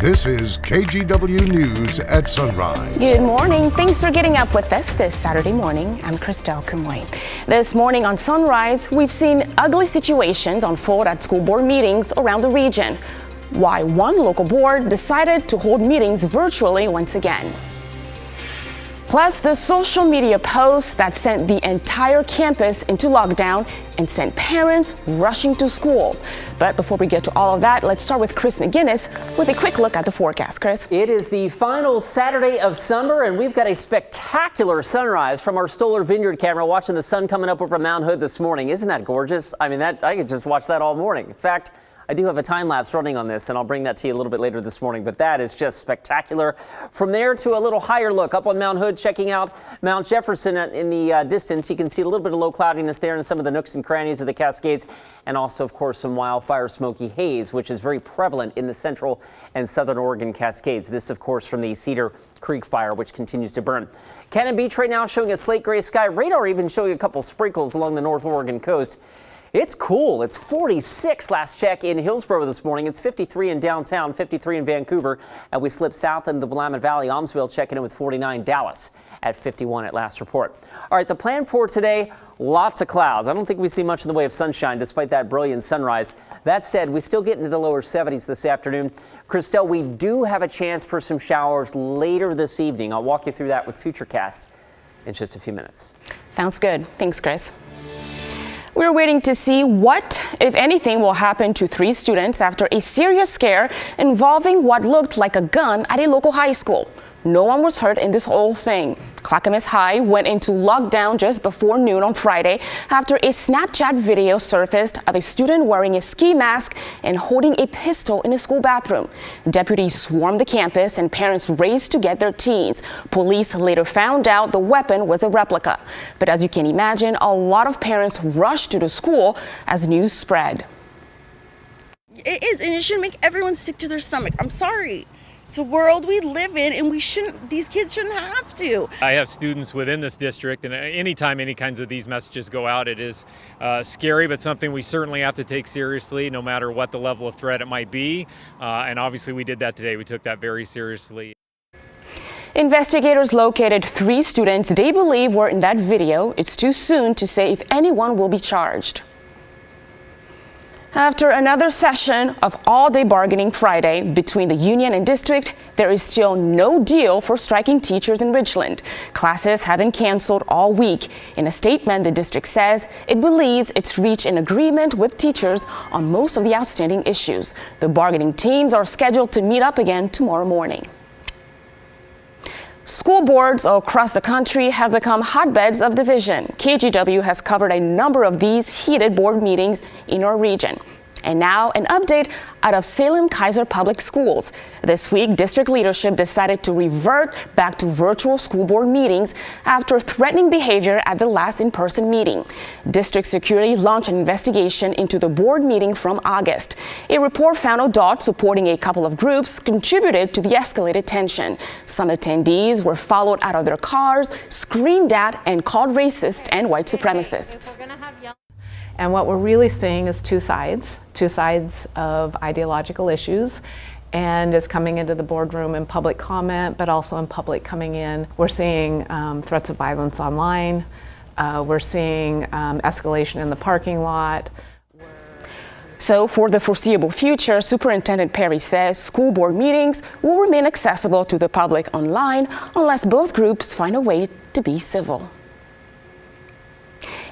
This is KGW News at Sunrise. Good morning. Thanks for getting up with us this Saturday morning. I'm Christelle Kumway. This morning on Sunrise, we've seen ugly situations unfold at school board meetings around the region. Why one local board decided to hold meetings virtually once again. Plus, the social media posts that sent the entire campus into lockdown and sent parents rushing to school. But before we get to all of that, let's start with Chris McGinnis with a quick look at the forecast. Chris. It is the final Saturday of summer, and we've got a spectacular sunrise from our Stoller Vineyard camera, watching the sun coming up over Mount Hood this morning. Isn't that gorgeous? I mean, I could just watch that all morning. In fact, I do have a time lapse running on this, and I'll bring that to you a little bit later this morning, but that is just spectacular. From there to a little higher look up on Mount Hood, checking out Mount Jefferson in the distance. You can see a little bit of low cloudiness there in some of the nooks and crannies of the Cascades, and also, of course, some wildfire smoky haze, which is very prevalent in the central and southern Oregon Cascades. This, of course, from the Cedar Creek fire, which continues to burn. Cannon Beach right now showing a slate gray sky. Radar even showing a couple sprinkles along the North Oregon coast. It's cool. It's 46 last check in Hillsborough this morning. It's 53 in downtown, 53 in Vancouver. And we slip south in the Willamette Valley. Almsville checking in with 49. Dallas at 51 at last report. All right, the plan for today, lots of clouds. I don't think we see much in the way of sunshine despite that brilliant sunrise. That said, we still get into the lower 70s this afternoon. Christelle, we do have a chance for some showers later this evening. I'll walk you through that with Futurecast in just a few minutes. Sounds good. Thanks, Chris. We're waiting to see what, if anything, will happen to 3 students after a serious scare involving what looked like a gun at a local high school. No one was hurt in this whole thing. Clackamas High went into lockdown just before noon on Friday after a Snapchat video surfaced of a student wearing a ski mask and holding a pistol in a school bathroom. Deputies swarmed the campus and parents raced to get their teens. Police later found out the weapon was a replica. But as you can imagine, a lot of parents rushed to the school as news spread. It is, and it shouldn't make everyone sick to their stomach. I'm sorry. It's a world we live in, and these kids shouldn't have to. I have students within this district, and anytime any kinds of these messages go out, it is scary, but something we certainly have to take seriously, no matter what the level of threat it might be. And obviously we did that today. We took that very seriously. Investigators located 3 students they believe were in that video. It's too soon to say if anyone will be charged. After another session of all-day bargaining Friday between the union and district, there is still no deal for striking teachers in Richland. Classes have been canceled all week. In a statement, the district says it believes it's reached an agreement with teachers on most of the outstanding issues. The bargaining teams are scheduled to meet up again tomorrow morning. School boards across the country have become hotbeds of division. KGW has covered a number of these heated board meetings in our region. And now an update out of Salem Kaiser Public Schools. This week, district leadership decided to revert back to virtual school board meetings after threatening behavior at the last in-person meeting. District security launched an investigation into the board meeting from August. A report found adults supporting a couple of groups contributed to the escalated tension. Some attendees were followed out of their cars, screamed at, and called racist and white supremacists. And what we're really seeing is two sides of ideological issues, and it's coming into the boardroom in public comment, but also in public coming in. We're seeing threats of violence online. We're seeing escalation in the parking lot. So for the foreseeable future, Superintendent Perry says school board meetings will remain accessible to the public online unless both groups find a way to be civil.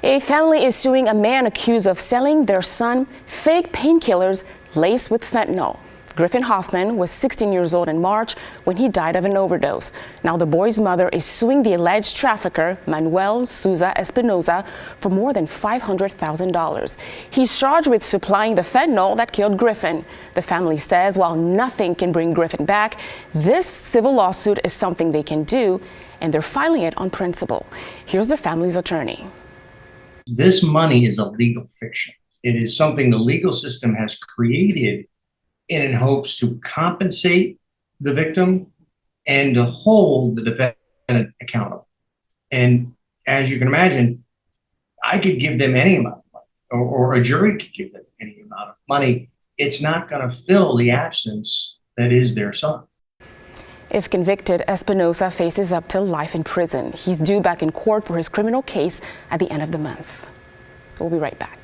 A family is suing a man accused of selling their son fake painkillers laced with fentanyl. Griffin Hoffman was 16 years old in March when he died of an overdose. Now the boy's mother is suing the alleged trafficker, Manuel Souza Espinoza, for more than $500,000. He's charged with supplying the fentanyl that killed Griffin. The family says while nothing can bring Griffin back, this civil lawsuit is something they can do, and they're filing it on principle. Here's the family's attorney. This money is a legal fiction. It is something the legal system has created in hopes to compensate the victim and to hold the defendant accountable. And as you can imagine, I could give them any amount of money, or a jury could give them any amount of money. It's not going to fill the absence that is their son. If convicted, Espinosa faces up to life in prison. He's due back in court for his criminal case at the end of the month. We'll be right back.